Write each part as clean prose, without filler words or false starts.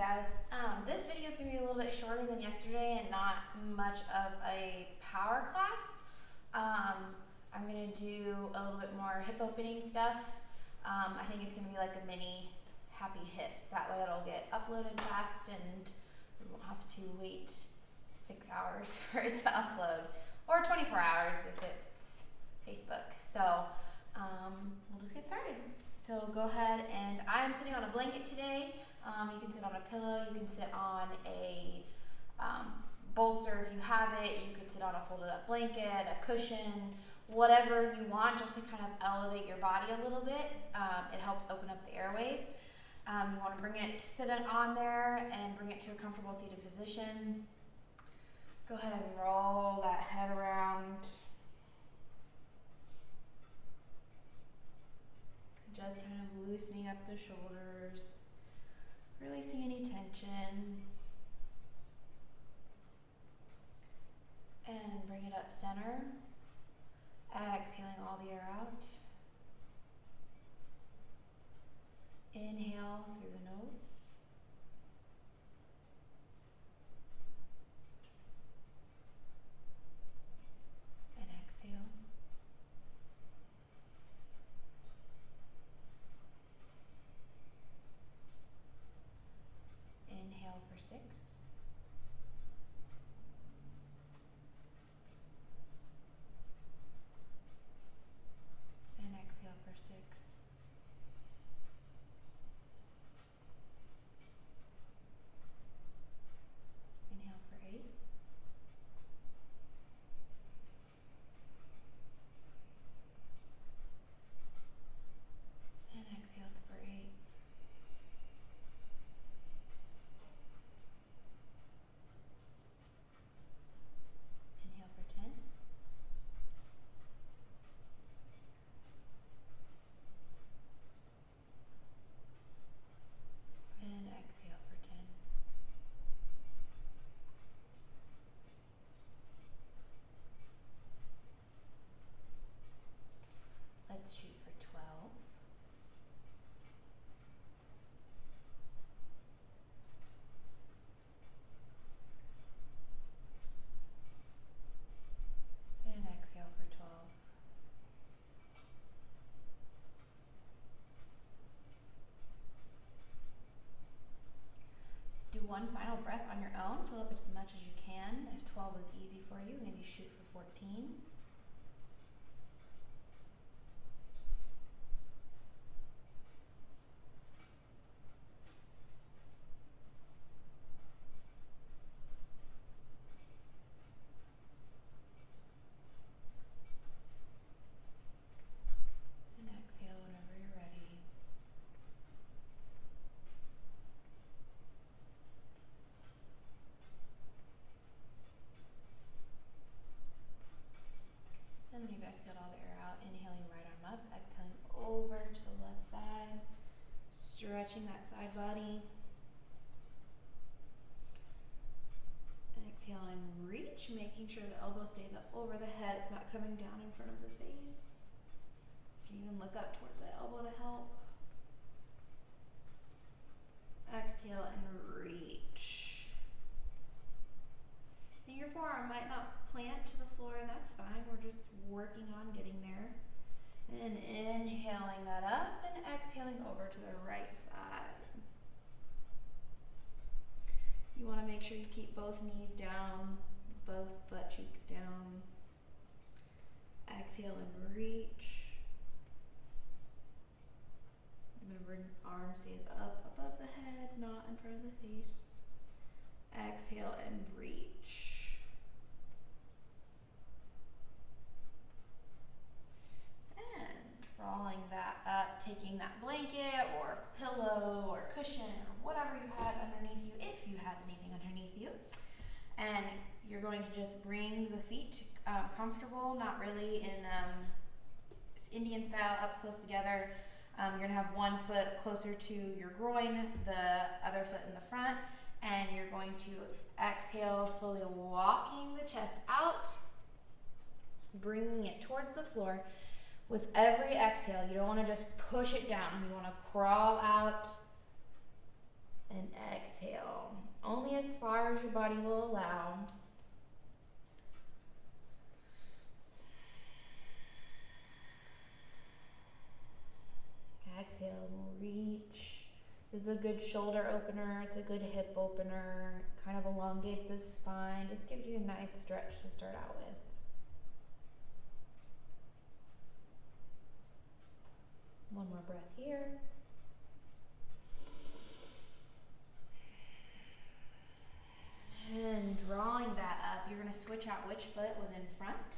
guys. This video is going to be a little bit shorter than yesterday and not much of a power class. I'm going to do a little bit more hip opening stuff. I think it's going to be like a mini happy hips. That way it'll get uploaded fast and we won't have to wait 6 hours for it to upload, or 24 hours if it's Facebook. So we'll just get started. So go ahead, and I'm sitting on a blanket today. You can sit on a pillow, you can sit on a bolster if you have it, you could sit on a folded up blanket, a cushion, whatever you want, just to kind of elevate your body a little bit. It helps open up the airways. You want to bring it, sit it on there and bring it to a comfortable seated position. Go ahead and roll that head around. Just kind of loosening up the shoulders, releasing any tension. And bring it up center. Exhaling all the air out. Inhale through the nose. And exhale. Inhale for 6. And exhale for 6. Inhale for 8. And exhale for 8. Inhale for 10. And exhale for 10. Let's shoot for 12. And exhale for 12. Do one final breath on your own. Fill up as much as you can. If 12 is easy for you, maybe shoot for 14. And exhale whenever you're ready. And when you've exhaled all the air out, inhaling right arm up, exhaling over to the left side, stretching that side body. And exhale and reach, making sure the elbow stays up over the head. It's not coming down in front of the face. You can even look up towards the elbow to help. Exhale and reach. And your forearm might not plant to the floor, and that's fine. We're just working on getting there. And inhaling that up and exhaling over to the right side. You want to make sure you keep both knees down, both butt cheeks down. Exhale and reach. Remember, arm stays up above the head, not in front of the face. Exhale and reach. And drawing that up, taking that blanket or pillow or cushion or whatever you had underneath you, if you had anything underneath you. And you're going to just bring the feet comfortable, not really in Indian style, up close together. You're gonna have one foot closer to your groin, the other foot in the front, and you're going to exhale, slowly walking the chest out, bringing it towards the floor. With every exhale, you don't want to just push it down. You want to crawl out and exhale. Only as far as your body will allow. Exhale, reach. This is a good shoulder opener. It's a good hip opener. Kind of elongates the spine. Just gives you a nice stretch to start out with. One more breath here. And drawing that up, you're going to switch out which foot was in front.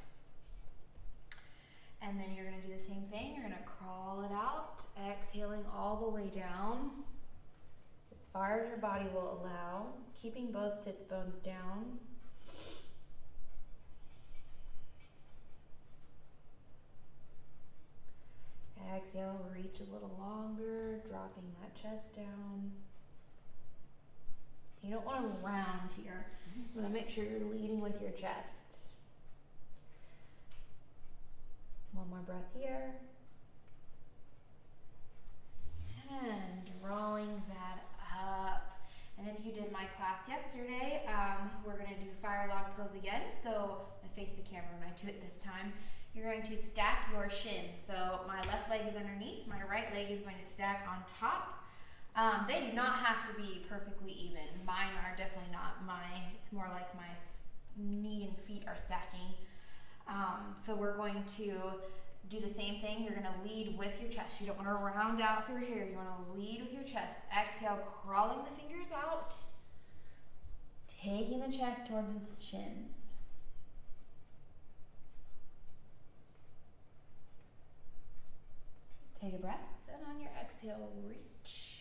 And then you're going to do the same thing. You're going to crawl it out, exhaling all the way down as far as your body will allow, keeping both sits bones down. Exhale, reach a little longer, dropping that chest down. You don't want to round here. You want to make sure you're leading with your chest. One more breath here. And drawing that up. And if you did my class yesterday, we're going to do fire log pose again. So I face the camera when I do it this time. You're going to stack your shins. So my left leg is underneath, my right leg is going to stack on top. They do not have to be perfectly even. Mine are definitely not. It's more like my knee and feet are stacking. So we're going to do the same thing. You're going to lead with your chest. You don't want to round out through here. You want to lead with your chest. Exhale, crawling the fingers out. Taking the chest towards the shins. Take a breath, and on your exhale, reach.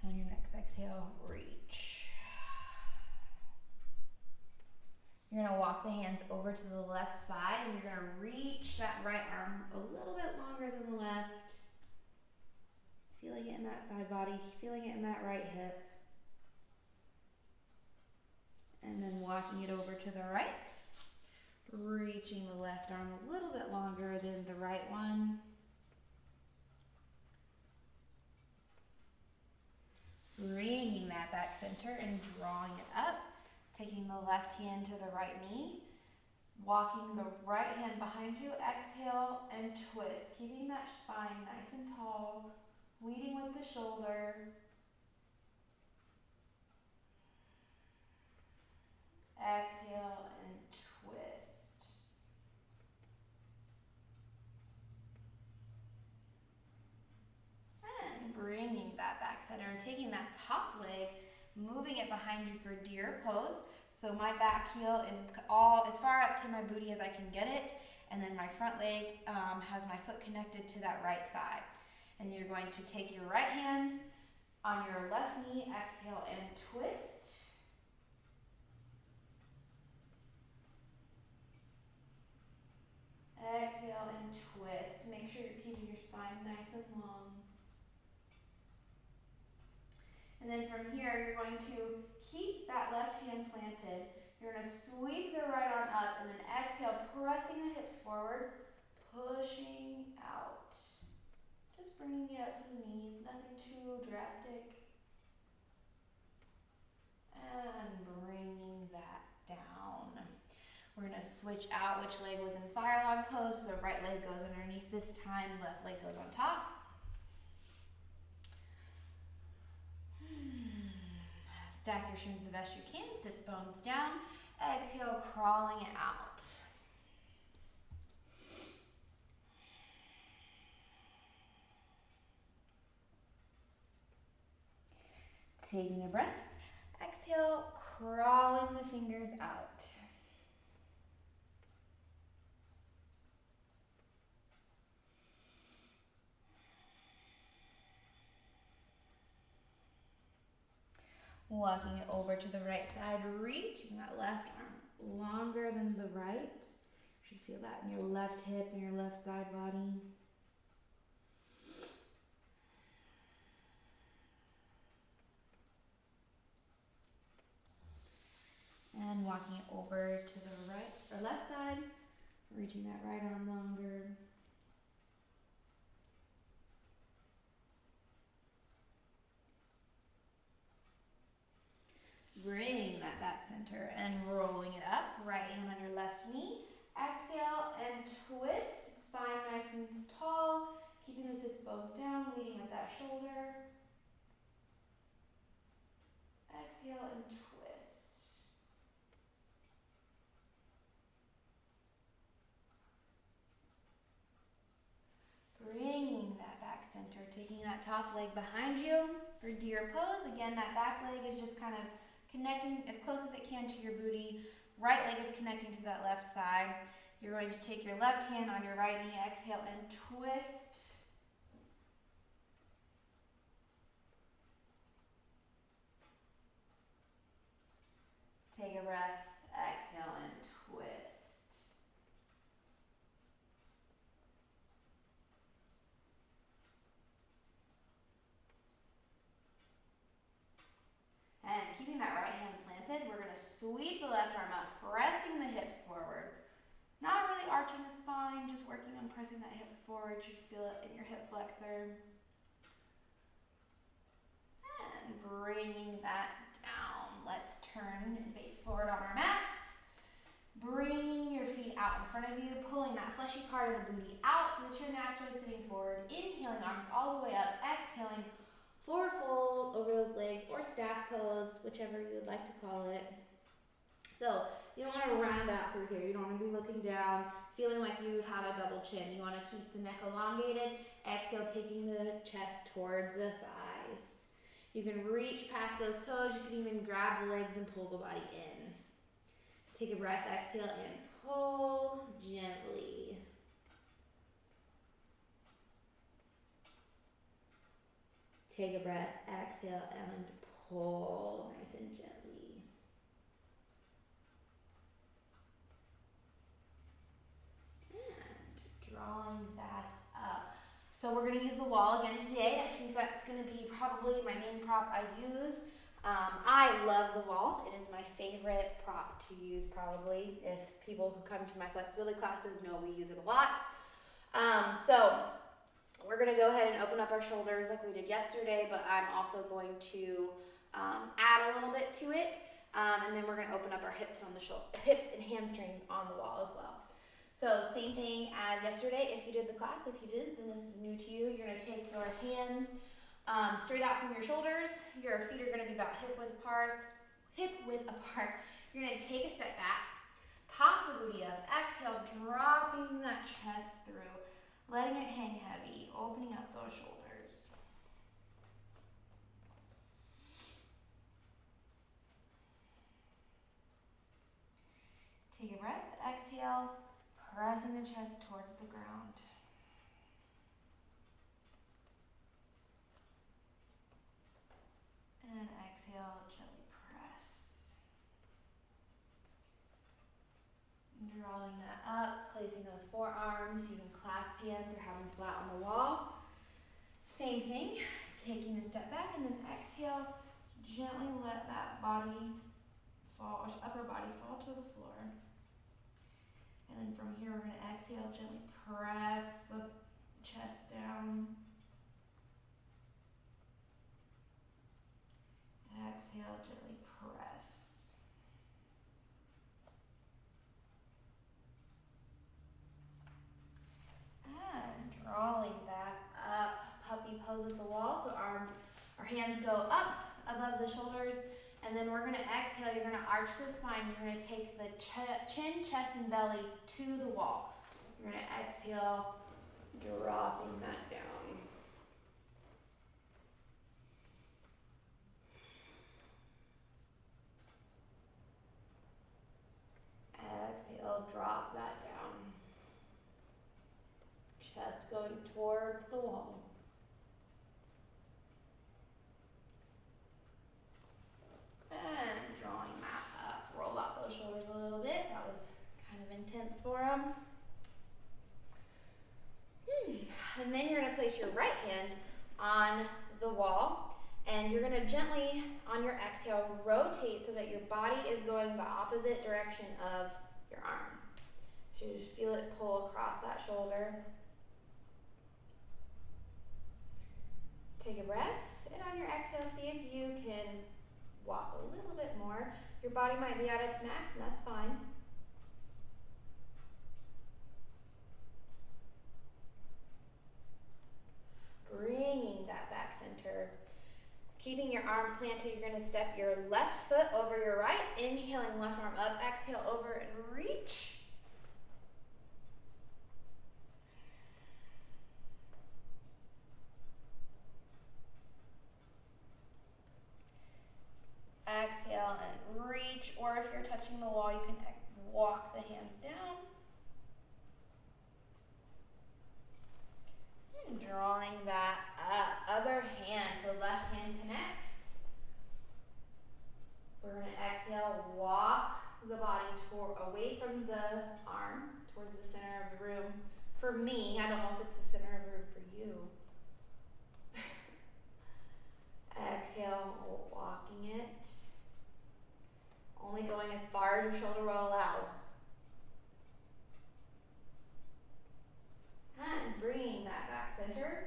On your next exhale, reach. You're going to walk the hands over to the left side, and you're going to reach that right arm a little bit longer than the left. Feeling it in that side body, feeling it in that right hip. And then walking it over to the right. Reaching the left arm a little bit longer than the right one. Bringing that back center and drawing it up. Taking the left hand to the right knee. Walking the right hand behind you. Exhale and twist. Keeping that spine nice and tall. Leading with the shoulder. Exhale and twist. And bringing that back center. Taking that top leg, moving it behind you for deer pose. So my back heel is all as far up to my booty as I can get it. And then my front leg has my foot connected to that right thigh. And you're going to take your right hand on your left knee, exhale and twist. Exhale and twist. Make sure you're keeping your spine nice and long. And then from here, you're going to keep that left hand planted. You're going to sweep the right arm up and then exhale, pressing the hips forward, pushing out. Just bringing it up to the knees, nothing too drastic. And bringing that down. We're going to switch out which leg was in fire log pose. So right leg goes underneath this time, left leg goes on top. Stack your shins the best you can, sits bones down. Exhale, crawling it out. Taking a breath. Exhale, crawling the fingers out. Walking it over to the right side, reaching that left arm longer than the right. You should feel that in your left hip and your left side body. And walking it over to the right or left side, reaching that right arm longer. Bringing that back center and rolling it up. Right hand on your left knee. Exhale and twist. Spine nice and tall. Keeping the sits bones down, leading with that shoulder. Exhale and twist. Bringing that back center, taking that top leg behind you for deer pose. Again, that back leg is just kind of connecting as close as it can to your booty. Right leg is connecting to that left thigh. You're going to take your left hand on your right knee, exhale and twist. Take a breath, exhale and twist. And keeping that right hand planted, we're going to sweep the left arm up, pressing the hips forward. Not really arching the spine, just working on pressing that hip forward. You feel it in your hip flexor. And bringing that down. Let's turn and face forward on our mats. Bringing your feet out in front of you, pulling that fleshy part of the booty out so that you're naturally sitting forward. Inhaling, arms all the way up. Exhaling, forward fold over those legs, or staff pose, whichever you would like to call it. So you don't want to round out through here. You don't want to be looking down, feeling like you have a double chin. You want to keep the neck elongated. Exhale, taking the chest towards the thighs. You can reach past those toes. You can even grab the legs and pull the body in. Take a breath, exhale, and pull gently. Take a breath, exhale, and pull nice and gently. Drawing that up. So we're going to use the wall again today. I think that's going to be probably my main prop I use. I love the wall. It is my favorite prop to use probably. If people who come to my flexibility classes know we use it a lot. So we're going to go ahead and open up our shoulders like we did yesterday, but I'm also going to add a little bit to it. And then we're going to open up our hips on the hips and hamstrings on the wall as well. So same thing as yesterday. If you did the class, if you didn't, then this is new to you. You're going to take your hands straight out from your shoulders. Your feet are going to be about hip width apart. You're going to take a step back, pop the booty up, exhale, dropping that chest through, letting it hang heavy, opening up those shoulders. Take a breath, exhale, pressing the chest towards the ground. And exhale, gently press. Drawing that up, placing those forearms. You can clasp hands or have them flat on the wall. Same thing, taking a step back and then exhale, gently let that body fall, upper body fall to the floor. And then from here, we're going to exhale, gently press the chest down. Exhale, gently press. And drawing back up, puppy pose at the wall. So our hands go up above the shoulders. And then we're going to exhale. You're going to arch the spine. You're going to take the chin, chest, and belly to the wall. You're going to exhale, dropping that down. Exhale, drop that down. Chest going towards the wall. And drawing that up. Roll out those shoulders a little bit. That was kind of intense for them. And then you're going to place your right hand on the wall. And you're gonna gently, on your exhale, rotate so that your body is going the opposite direction of your arm. So you just feel it pull across that shoulder. Take a breath, and on your exhale, see if you can walk a little bit more. Your body might be at its max, and that's fine. Bringing that back center. Keeping your arm planted, you're going to step your left foot over your right. Inhaling, left arm up. Exhale, over and reach. Exhale and reach, or if you're touching the wall, you can walk the hands down. And drawing that up. Other hand, so left hand connects. We're going to exhale, walk the body away from the arm, towards the center of the room. For me, I don't know if it's the center of the room for you. Exhale, walking it. Only going as far as your shoulder will allow. And bringing that back center.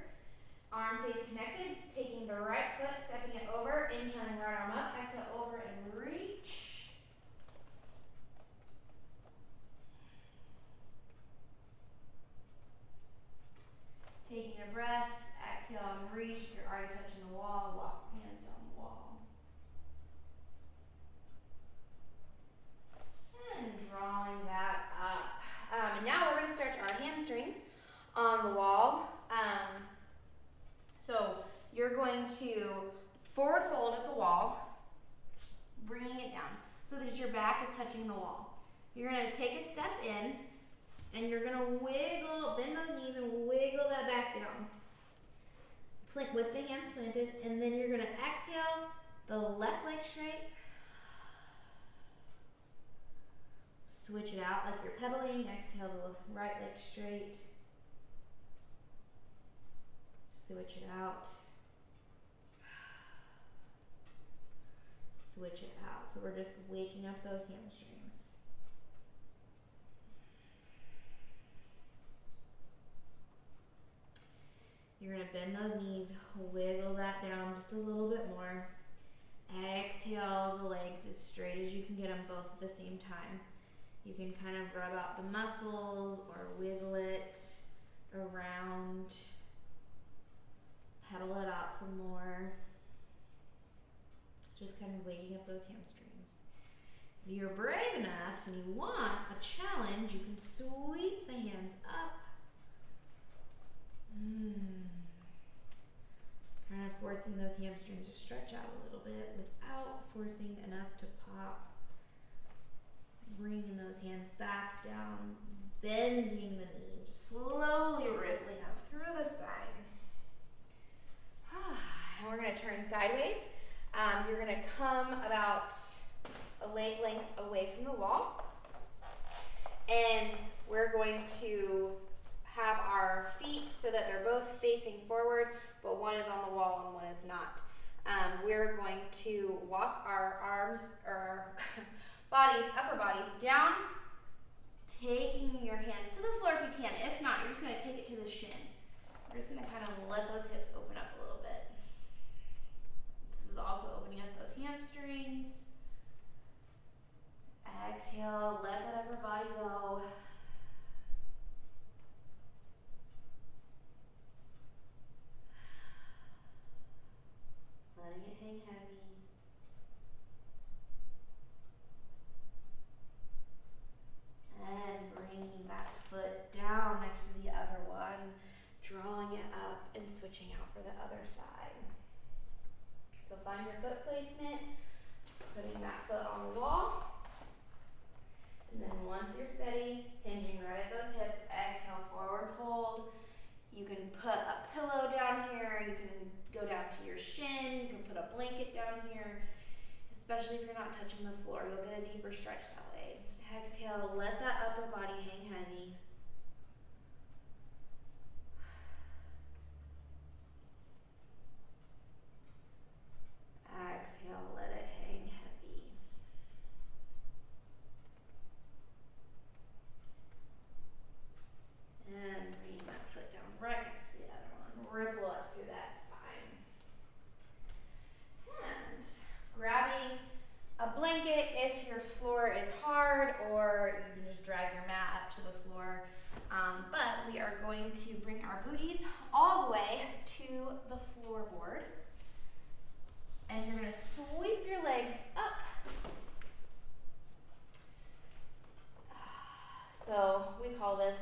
Arm stays connected. Taking the right foot, stepping it over. Inhaling, right arm up. Exhale, over and reach. Taking a breath. Exhale and reach. If you're already touching the wall, walk your hands down the wall. And drawing that up. And now we're going to stretch our hamstrings on the wall. So you're going to forward fold at the wall, bringing it down so that your back is touching the wall. You're going to take a step in, and you're going to wiggle, bend those knees and wiggle that back down. With the hands planted, and then you're going to exhale the left leg straight. Switch it out like you're pedaling. Exhale the right leg straight. Switch it out. Switch it out. So we're just waking up those hamstrings. You're going to bend those knees, wiggle that down just a little bit more. Exhale the legs as straight as you can get them both at the same time. You can kind of rub out the muscles or wiggle it around. Pedal it out some more. Just kind of waking up those hamstrings. If you're brave enough and you want a challenge, you can sweep the hands up. Kind of forcing those hamstrings to stretch out a little bit without forcing enough to pop. Bringing those hands back down, bending the knees, slowly rippling up through the spine. And we're going to turn sideways. You're going to come about a leg length away from the wall. And we're going to have our feet so that they're both facing forward, but one is on the wall and one is not. We're going to walk our arms, or our bodies, upper bodies down, taking your hands to the floor if you can. If not, you're just going to take it to the shin. We're just going to kind of let those hips open up a little bit. This is also opening up those hamstrings. Exhale, let that upper body go. Letting it hang heavy. And bringing that foot down next to the other one, drawing it up and switching out for the other side. So find your foot placement, putting that foot on the wall. And then once you're steady, hinging right at those hips, exhale, forward fold. You can put a pillow down here, you can go down to your shin, you can put a blanket down here, especially if you're not touching the floor. You'll get a deeper stretch that way. Exhale, let that upper body hang heavy. But we are going to bring our booties all the way to the floorboard. And you're going to sweep your legs up. So we call this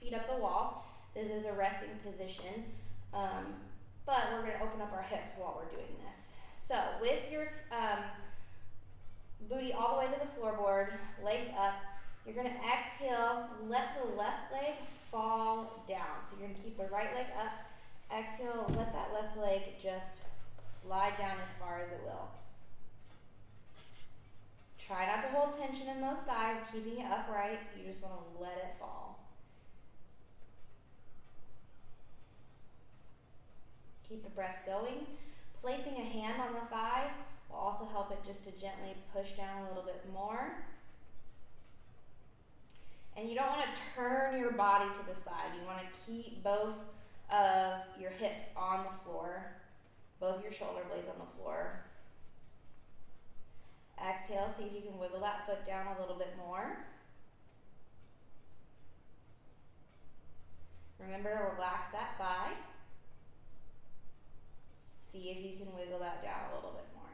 feet up the wall. This is a resting position, but we're going to open up our hips while we're doing this. So with your booty all the way to the floorboard, legs up, you're going to exhale, let the left leg fall down. So you're going to keep the right leg up, exhale, let that left leg just slide down as far as it will. Try not to hold tension in those thighs, keeping it upright. You just want to let it fall. Keep the breath going. Placing a hand on the thigh will also help it just to gently push down a little bit more. And you don't want to turn your body to the side. You want to keep both of your hips on the floor, both your shoulder blades on the floor. Exhale, see if you can wiggle that foot down a little bit more. Remember to relax that thigh. See if you can wiggle that down a little bit more.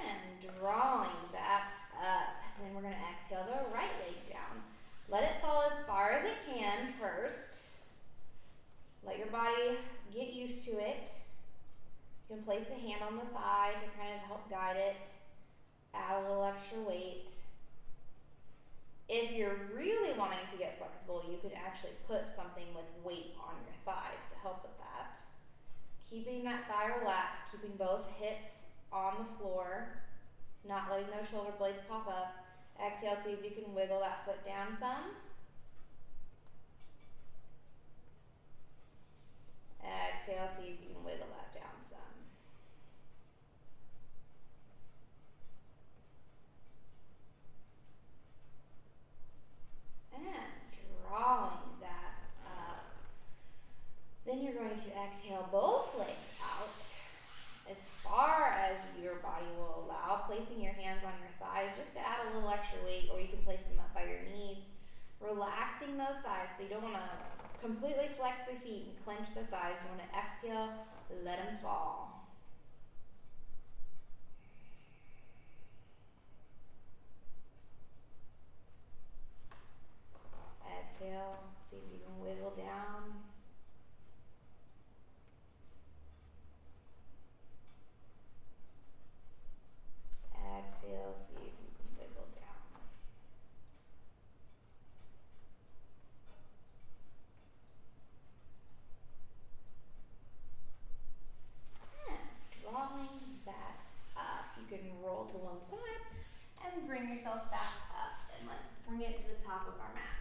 And drawing back up. Then we're going to exhale the right leg down. Let it fall as far as it can first. Let your body get used to it. You can place a hand on the thigh to kind of help guide it. Add a little extra weight. If you're really wanting to get flexible, you could actually put something with weight on your thighs to help with that. Keeping that thigh relaxed, keeping both hips on the floor, not letting those shoulder blades pop up. Exhale, see if you can wiggle that foot down some. Exhale, see if you can wiggle that down some. And drawing that up. Then you're going to exhale both legs out as far as your body will allow, placing your hands on your thighs just to add a little extra weight, or you can place them up by your knees. Relaxing those thighs, so you don't want to completely flex the feet and clench the thighs. You want to exhale, let them fall. Exhale, see if you can wiggle down. Exhale, see if you can wiggle down. And drawing that up. You can roll to one side and bring yourself back up. And let's bring it to the top of our mat.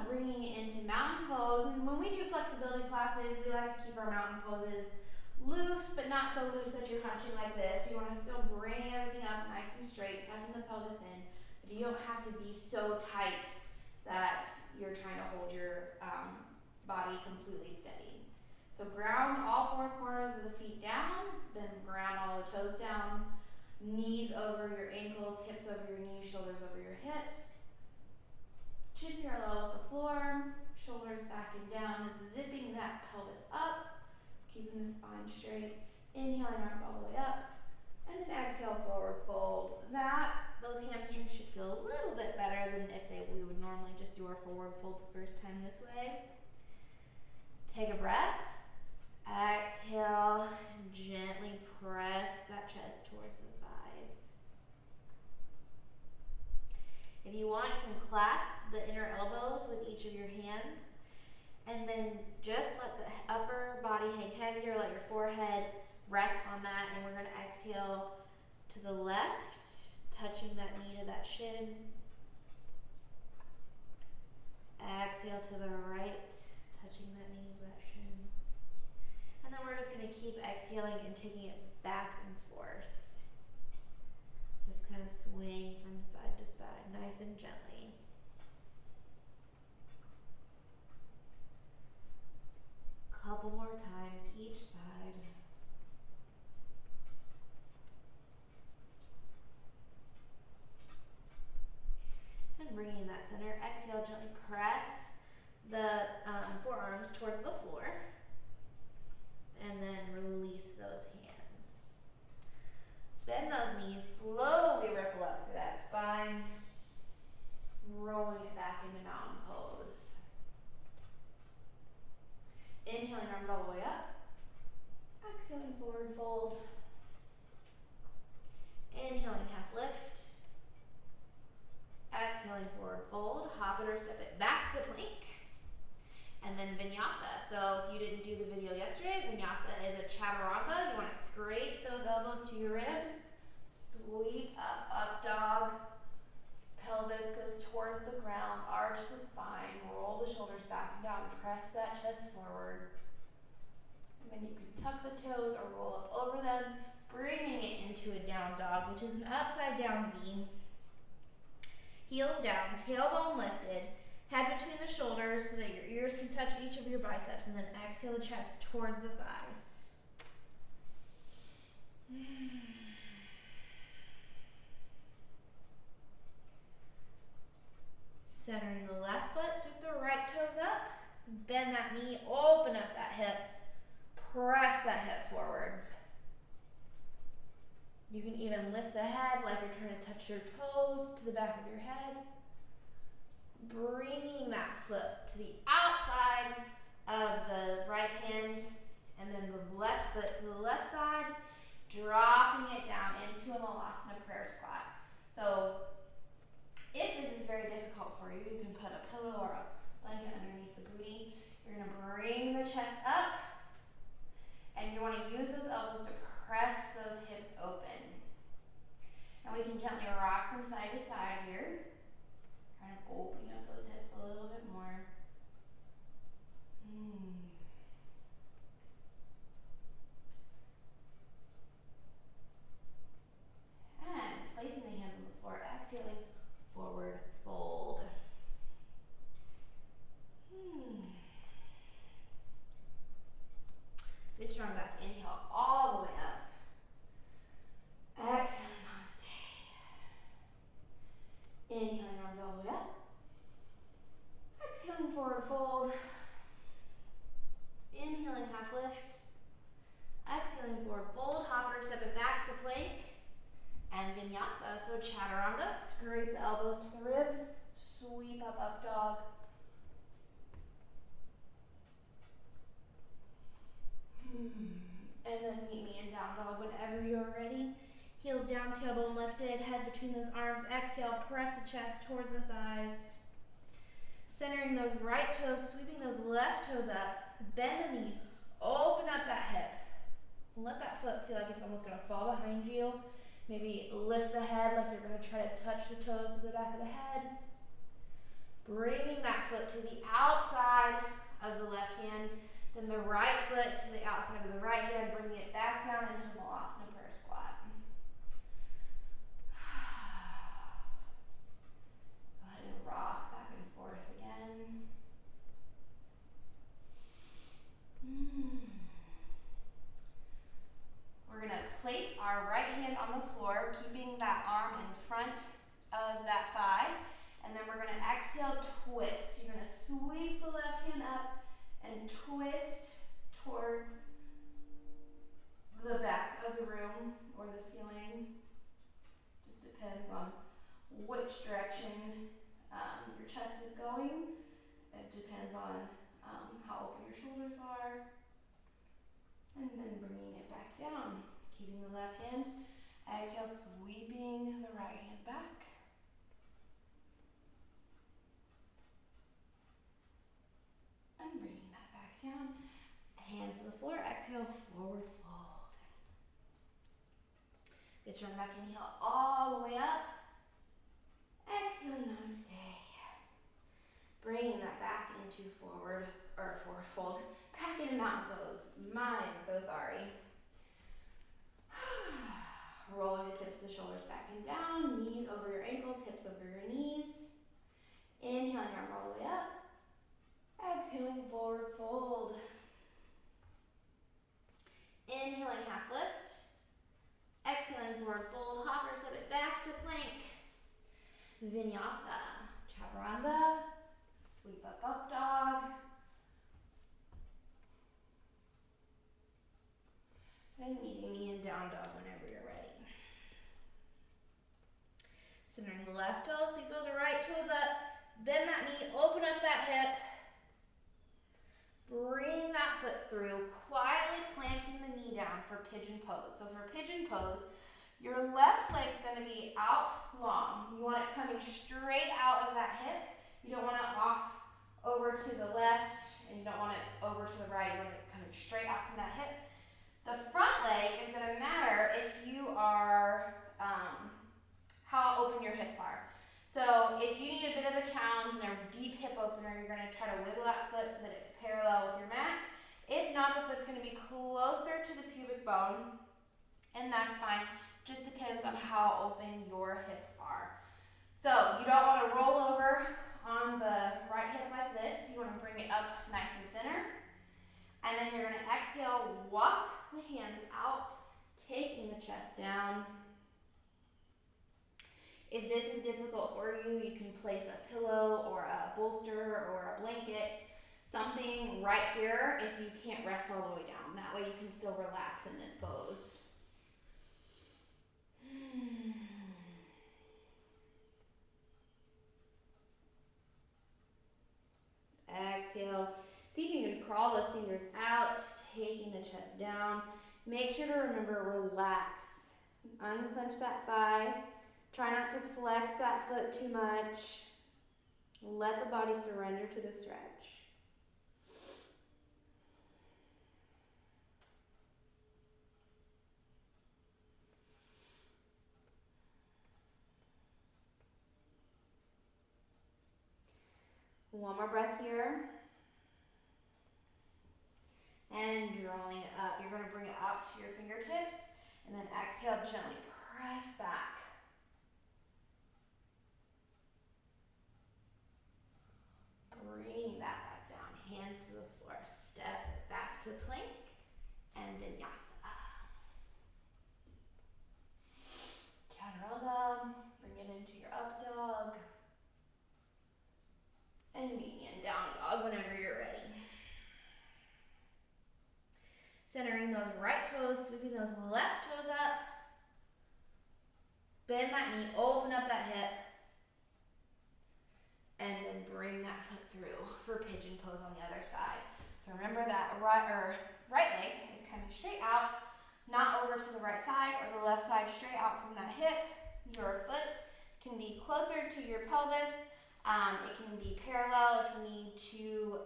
Bringing it into mountain pose. And when we do flexibility classes, we like to keep our mountain poses loose, but not so loose that you're hunching like this. You want to still bring everything up nice and straight, tucking the pelvis in, but you don't have to be so tight that you're trying to hold your body completely steady. So ground all four corners of the feet down, then ground all the toes down, knees over your ankles, hips over your knees, shoulders over your hips. Chin parallel with the floor, shoulders back and down, zipping that pelvis up, keeping the spine straight. Inhaling, arms all the way up, and then exhale, forward fold. Those hamstrings should feel a little bit better than if we would normally just do our forward fold the first time this way. Take a breath. Exhale, gently press that chest towards the thighs. If you want, you can clasp the inner elbows with each of your hands, and then just let the upper body hang heavier, let your forehead rest on that, and we're going to exhale to the left, touching that knee to that shin. Exhale to the right, touching that knee to that shin. And then we're just going to keep exhaling and taking it back and forth. Just kind of swaying from side to side, nice and gently. couple more times each side. And bringing that center. Exhale, gently press the forearms towards the floor. And then release those hands. Bend those knees, slowly ripple up through that spine. Rolling it back into mountain pose. Inhaling, arms all the way up. Exhaling, forward fold. Inhaling, half lift. Exhaling, forward fold. Hop it or step it back to plank. And then vinyasa. So if you didn't do the video yesterday, vinyasa is a chaturanga. You want to scrape those elbows to your ribs. Sweep up, up dog. Pelvis goes towards the ground. Arch the spine. Roll the shoulders back and down. Press that chest forward. And then you can tuck the toes or roll up over them, bringing it into a down dog, which is an upside down V. Heels down, tailbone lifted, head between the shoulders so that your ears can touch each of your biceps, and then exhale the chest towards the thighs. Centering the left foot, sweep the right toes up, bend that knee, open up that hip, press that hip forward. You can even lift the head like you're trying to touch your toes to the back of your head. Bringing that foot to the outside of the right hand and then the left foot to the left side, dropping it down into a Malasana prayer squat. So if this is very difficult for you, you can put a pillow or a blanket underneath the booty. You're going to bring the chest up and you want to use those elbows to press those hips open. And we can gently rock from side to side here. Kind of opening up those hips a little bit more. And placing the hands on the floor, exhaling, forward fold. Good strong back. Inhale all the way up. Exhaling, namaste. Inhaling, arms all the way up. Exhaling, forward fold. Inhaling, half lift. Exhaling, forward fold. Hop or step it back to plank. And vinyasa. So chaturanga. Scrape the elbows to the ribs. Sweep up, up dog. And then meet me in down dog whenever you're ready. Heels down, tailbone lifted, head between those arms. Exhale, press the chest towards the thighs. Centering those right toes, sweeping those left toes up. Bend the knee, open up that hip. Let that foot feel like it's almost gonna fall behind you. Maybe lift the head like you're gonna try to touch the toes to the back of the head. Bringing that foot to the outside of the left hand. Then the right foot to the outside of the right hand, bringing it back down into Malasana prayer squat. Go ahead and rock back and forth again. We're going to place our right hand on the floor, keeping that arm in front of that thigh. And then we're going to exhale, twist. You're going to sweep the left hand up and twist towards the back of the room or the ceiling. Just depends on which direction your chest is going. It depends on how open your shoulders are. And then bringing it back down, keeping the left hand. Exhale, sweeping the right hand back. And bringing that back down. Hands to the floor. Exhale, forward fold. Good strong back. Inhale all the way up. Exhaling, namaste. Bringing that back into forward fold. Back into mountain pose. I'm so sorry. Rolling the tips of the shoulders back and down. Knees over your ankles, hips over your knees. Inhaling, arms all the way up. Exhaling, forward fold. forward fold, hopper, step it back to plank. Vinyasa, chaturanga, sweep up dog. And meeting me in down dog whenever you're ready. Centering the left toe, sweep those right toes up, bend that knee, open up that hip. Bring that foot through, quietly planting the knee down for pigeon pose. So for pigeon pose, your left leg's gonna be out long. You want it coming straight out of that hip. You don't want it off over to the left, and you don't want it over to the right. You want it coming straight out from that hip. The front leg is gonna matter if you are, how open your hips are. So if you need a bit of a challenge and a deep hip opener, you're gonna try to wiggle that foot so that it's parallel with your mat. If not, the foot's gonna be closer to the pubic bone, and that's fine. Just depends on how open your hips are. So you don't wanna roll over on the right hip like this. You wanna bring it up nice and center. And then you're gonna exhale, walk the hands out, taking the chest down. If this is difficult for you, you can place a pillow or a bolster or a blanket, something right here if you can't rest all the way down. That way you can still relax in this pose. Exhale. See if you can crawl those fingers out, taking the chest down. Make sure to remember, relax. Unclench that thigh. Try not to flex that foot too much. Let the body surrender to the stretch. One more breath here. And drawing it up. You're going to bring it up to your fingertips. And then exhale, gently press back. Bring that back down, hands to the floor, step it back to plank and vinyasa. Chaturanga, bring it into your up dog. And meet me in down dog whenever you're ready. Centering those right toes, sweeping those left toes up. Bend that knee, open up that hip. And then bring that foot through for pigeon pose on the other side. So remember that right leg is coming straight out, not over to the right side or the left side, straight out from that hip. Your foot can be closer to your pelvis. It can be parallel if you need to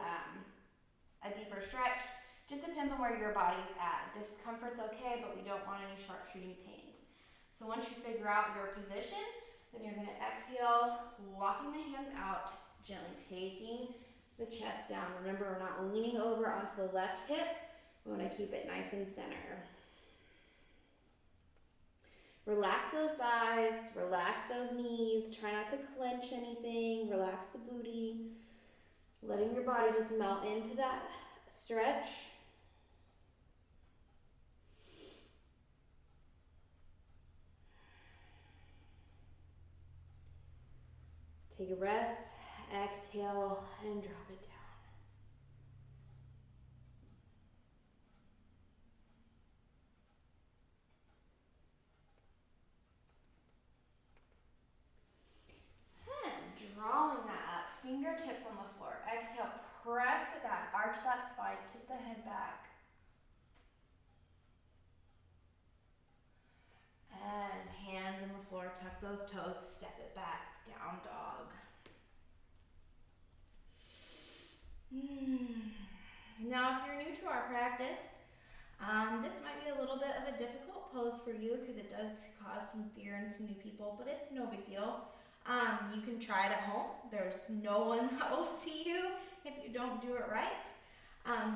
a deeper stretch. Just depends on where your body's at. Discomfort's okay, but we don't want any sharp shooting pains. So once you figure out your position, then you're going to exhale, walking the hands out, gently taking the chest down. Remember, we're not leaning over onto the left hip. We want to keep it nice and center. Relax those thighs, relax those knees. Try not to clench anything. Relax the booty. Letting your body just melt into that stretch. Take a breath, exhale, and drop it down. And drawing that up, fingertips on the floor. Exhale, press it back, arch that spine, tip the head back. And hands on the floor, tuck those toes, step it back, down dog. Now, if you're new to our practice, this might be a little bit of a difficult pose for you because it does cause some fear in some new people, but it's no big deal. You can try it at home. There's no one that will see you if you don't do it right.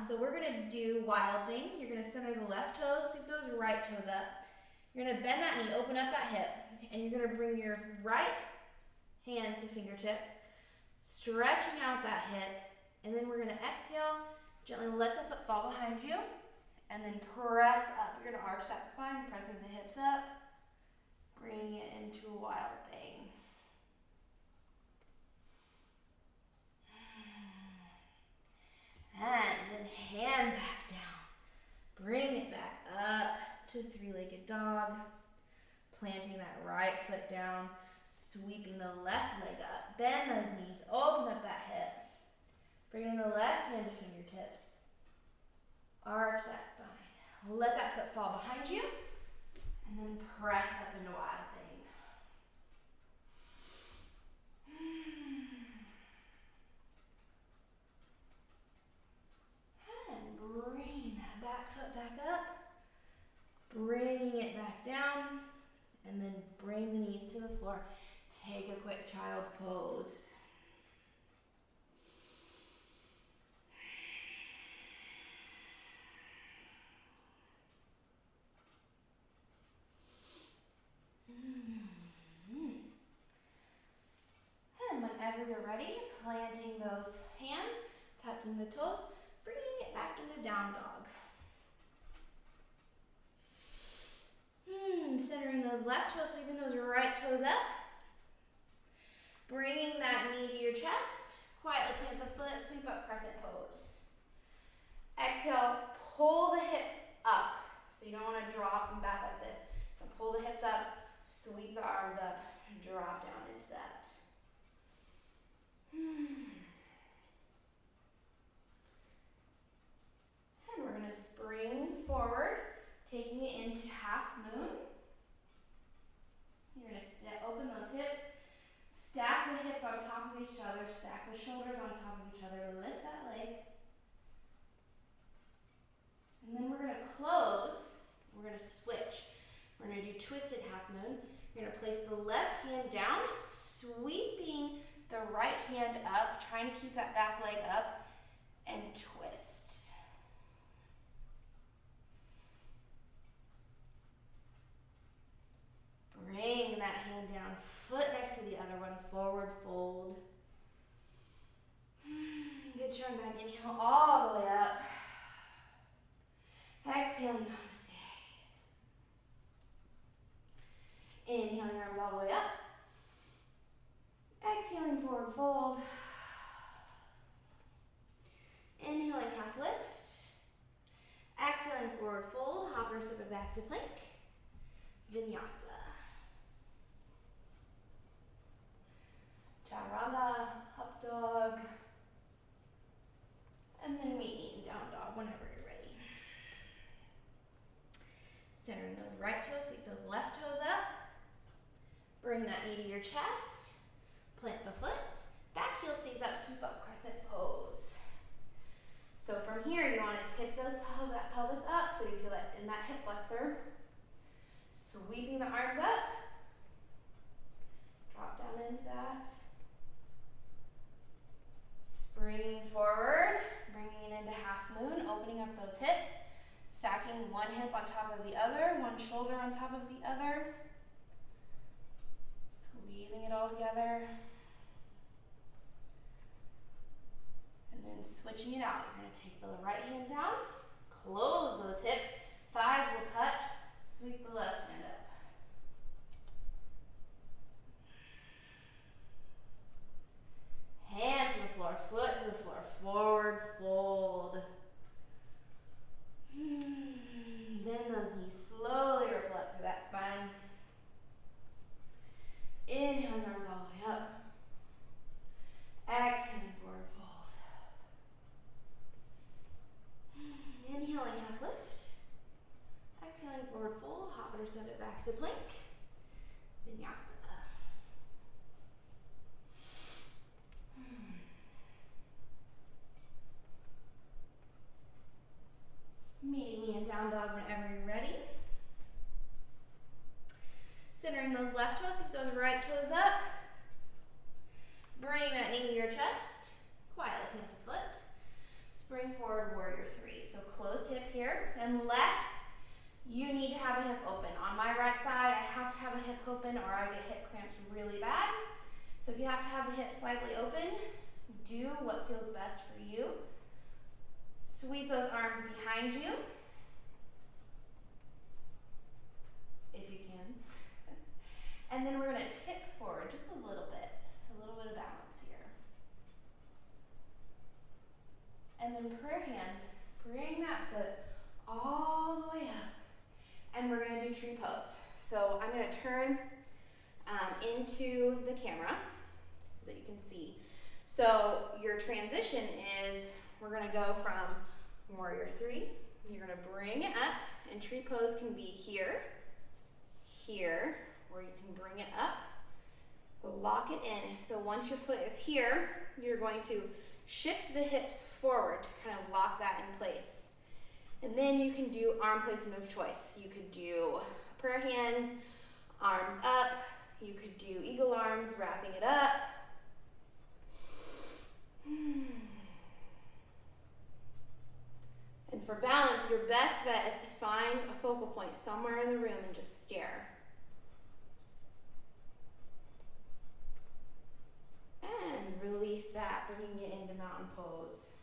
So we're gonna do wild thing. You're gonna center the left toes, sweep those right toes up. You're gonna bend that knee, open up that hip, and you're gonna bring your right hand to fingertips, stretching out that hip, and then we're gonna exhale, gently let the foot fall behind you, and then press up. You're gonna arch that spine, pressing the hips up, Bring it into a wild thing. And then hand back down. Bring it back up to three-legged dog. Planting that right foot down. Sweeping the left leg up. Bend those knees. Open up that hip. Bringing the left hand to fingertips. Arch that spine. Let that foot fall behind you. And then press up into wild thing. And bring that back foot back up. Bringing it back down. And then bring the knees to the floor. Take a quick child's pose. And whenever you're ready, planting those hands, tucking the toes, bringing it back into down dog. Centering those left toes, sweeping those right toes up. Bringing that knee to your chest. Quietly plant the foot, sweep up crescent pose. Exhale, pull the hips up. So you don't want to drop them back like this. So pull the hips up, sweep the arms up, and drop down into that. And we're going to spring forward, taking it into half moon. You're going to open those hips, stack the hips on top of each other, stack the shoulders on top of each other, lift that leg. And then we're going to close, we're going to switch. We're going to do twisted half moon. You're going to place the left hand down, sweeping the right hand up, trying to keep that back leg up, and twist. Bring that hand down, foot next to the other one, forward fold. Good turn back, inhale all the way up. Exhaling, namaste. Inhaling arms all the way up. Exhaling, forward fold. Inhaling, half lift. Exhaling, forward fold. Hop or step it back to plank. Vinyasa. Chaturanga, up dog. And then meet me in down dog whenever you're ready. Centering those right toes, sweep those left toes up. Bring that knee to your chest. Plant the foot. Back heel stays up, sweep up, crescent pose. So from here, you want to tip that pelvis up so you feel that in that hip flexor. Sweeping the arms up. Drop down into that. Springing forward, bringing it into half moon, opening up those hips, stacking one hip on top of the other, one shoulder on top of the other, squeezing it all together, and then switching it out. You're going to take the right hand down, close those hips, thighs will touch, sweep the left hand up. Hand to the floor, foot to the floor, forward fold. Bend those knees slowly, ripple up through that spine. Inhaling, arms all the way up. Exhaling, forward fold. Inhaling, half lift. Exhaling, forward fold. Hop or send it back to plank. Vinyasa. Meet me in down dog whenever you're ready. Centering those left toes, sweep those right toes up. Bring that knee to your chest. Quietly plant the foot. Spring forward, warrior three. So closed hip here, unless you need to have a hip open. On my right side, I have to have a hip open or I get hip cramps really bad. So if you have to have the hip slightly open, do what feels best for you. Sweep those arms behind you, if you can. And then prayer hands, bring that foot all the way up. And we're gonna do tree pose. So I'm gonna turn into the camera so that you can see. So your transition is, we're gonna go from warrior three, you're gonna bring it up, and tree pose can be here, here, or you can bring it up, lock it in. So once your foot is here, you're going to shift the hips forward to kind of lock that in place. And then you can do arm placement of choice. You could do prayer hands, arms up. You could do eagle arms, wrapping it up. And for balance, your best bet is to find a focal point somewhere in the room and just stare. And release that, bringing it into mountain pose.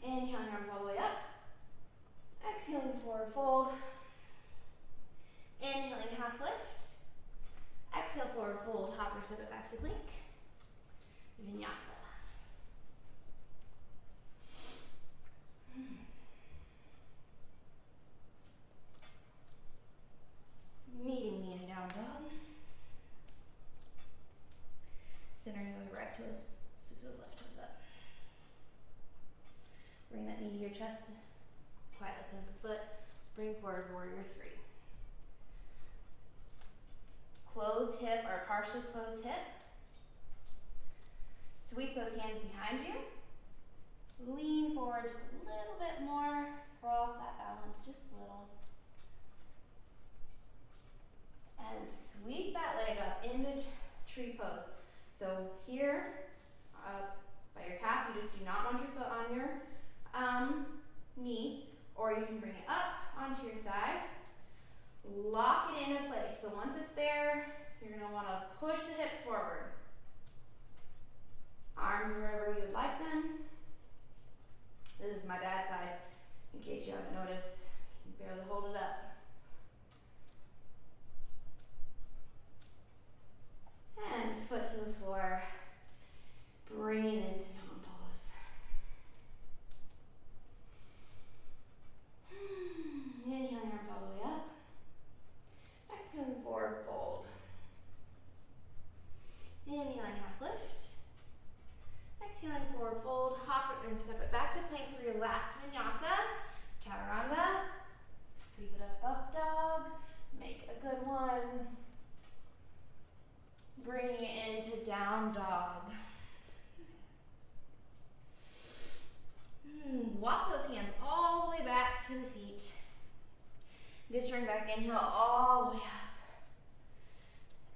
Inhaling arms all the way up. Exhaling forward fold. Inhaling half lift. Exhale forward fold, hopper step it back to plank. Vinyasa. Meeting me in down dog. Centering those right toes, sweep those left toes up. Bring that knee to your chest, quietly plant the foot, spring forward, warrior three. Closed hip or partially closed hip. Sweep those hands behind you. Lean forward just a little bit more, throw off that balance just a little. And sweep that leg up into tree pose. So here, up by your calf, you just do not want your foot on your knee, or you can bring it up onto your thigh. Lock it into place. So once it's there, you're going to want to push the hips forward. Arms wherever you'd like them. This is my bad side, in case you haven't noticed. You can barely hold it up. And foot to the floor. Bring it into mountain pose. Inhaling arms all the way up. Exhaling forward fold. Inhaling half lift. Exhaling forward fold. Hop it and step it back to plank for your last vinyasa. Chaturanga. Sweep it up dog. Make a good one. Bring it into down dog. Walk those hands all the way back to the feet. Good turn back, inhale all the way up.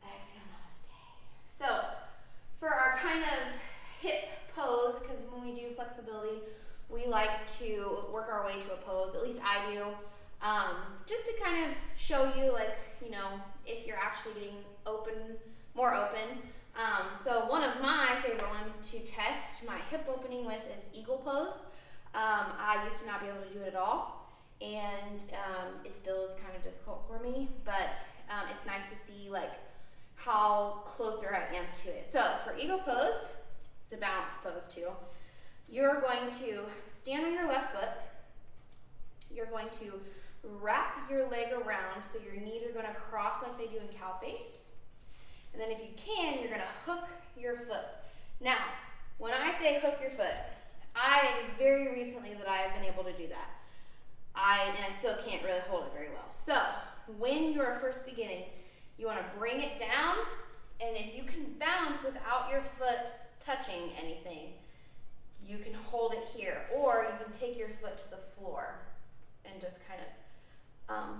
Exhale, namaste. So, for our kind of hip pose, because when we do flexibility, we like to work our way to a pose, at least I do, just to kind of show you, like, you know, if you're actually getting more open. So one of my favorite ones to test my hip opening with is eagle pose. I used to not be able to do it at all, and it still is kind of difficult for me, but it's nice to see like how closer I am to it. So for eagle pose, it's a balance pose too. You're going to stand on your left foot. You're going to wrap your leg around so your knees are going to cross like they do in cow face. And then if you can, you're going to hook your foot. Now, when I say hook your foot, it was very recently that I have been able to do that. And I still can't really hold it very well. So, when you're first beginning, you want to bring it down, and if you can bounce without your foot touching anything, you can hold it here, or you can take your foot to the floor and just kind of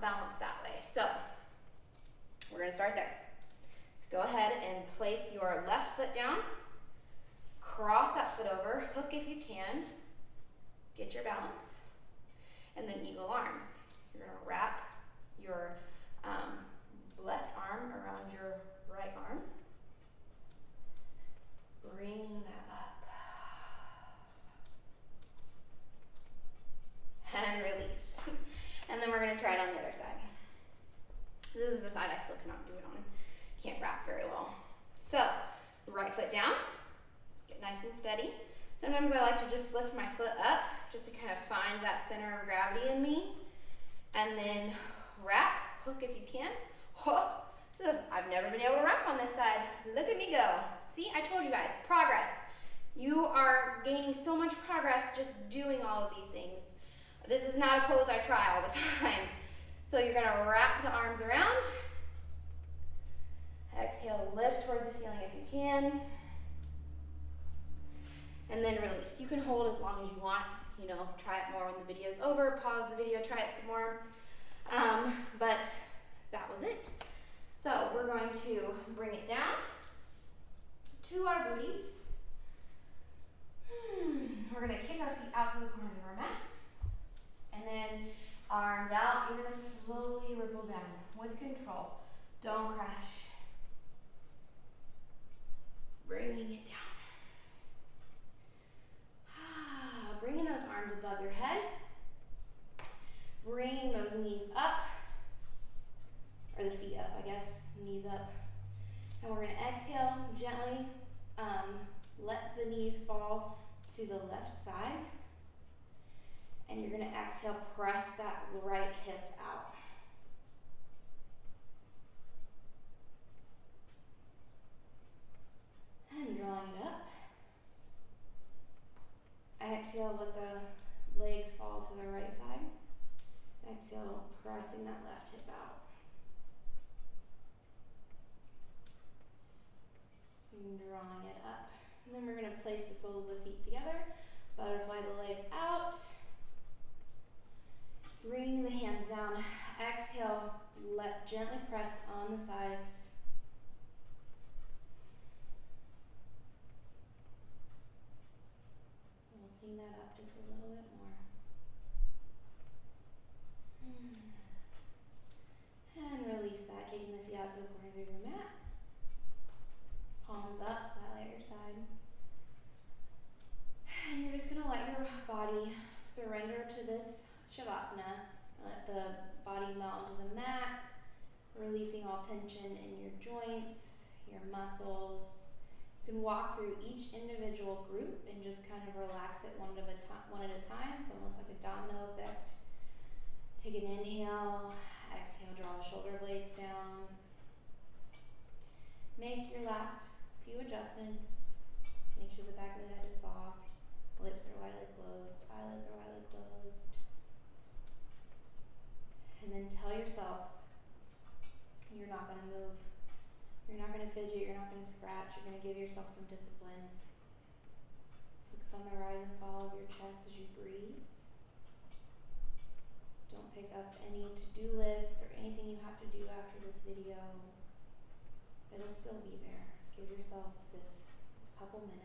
balance that way. So, we're going to start there. Go ahead and place your left foot down, cross that foot over, hook if you can, get your balance, and then eagle arms. You're going to wrap your left arm around your right arm, bringing that up, and release. And then we're going to try it on the other side. This is the side I still cannot do it on. Can't wrap very well. So, right foot down, get lift my foot up just to kind of find that center of gravity in me. And then wrap, hook if you can. Hook. So I've never been able to wrap on this side. Look at me go. See, I told you guys, progress. You are gaining so much progress just doing all of these things. This is not a pose I try all the time. So you're gonna wrap the arms around. Exhale, lift towards the ceiling if you can. And then release. You can hold as long as you want. You know, try it more when the video's over. Pause the video, try it some more. But that was it. So we're going to bring it down to our booties. We're gonna kick our feet out to the corners of our mat. And then arms out, you're gonna slowly ripple down with control. Don't crash. Bringing it down. Bringing those arms above your head. Bringing those knees up. Or the feet up, I guess. Knees up. And we're gonna exhale gently. Let the knees fall to the left side. And you're gonna exhale, press that right hip out. And drawing it up. Exhale, let the legs fall to the right side. Exhale, pressing that left hip out. And drawing it up. And then we're gonna place the soles of the feet together. Butterfly the legs out. Bringing the hands down. Exhale, gently press on the thighs. We'll clean that up just a little bit more. And release that, kicking the feet out to the corners of your mat. Palms up, slightly at your side. And you're just gonna let your body surrender to this Shavasana. Let the body melt into the mat, releasing all tension in your joints, your muscles. You can walk through each individual group and just kind of relax it one at a time. It's almost like a domino effect. Take an inhale, exhale, draw the shoulder blades down. Make your last few adjustments. Make sure the back of the head is soft. Lips are widely closed, eyelids are widely closed. And then tell yourself you're not going to move. You're not going to fidget, you're not going to scratch. You're going to give yourself some discipline. Focus on the rise and fall of your chest as you breathe. Don't pick up any to-do lists or anything you have to do after this video. It'll still be there. Give yourself this couple minutes.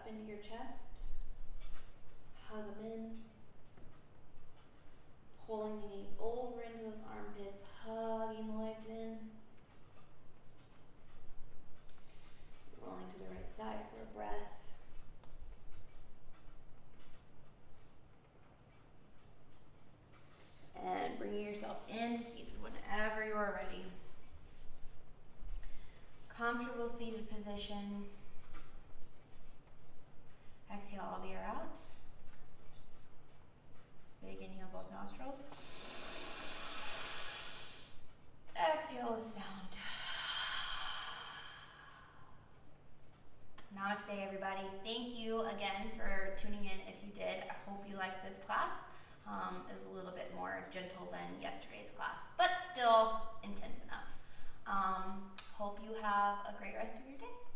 Into your chest, hug them in, pulling the knees over into those armpits, hugging the legs in, rolling to the right side for a breath. And bringing yourself into seated whenever you are ready. Comfortable seated position. Exhale all the air out. Big inhale, both nostrils. Exhale with sound. Namaste, everybody. Thank you again for tuning in. If you did, I hope you liked this class. It was a little bit more gentle than yesterday's class, but still intense enough. hope you have a great rest of your day.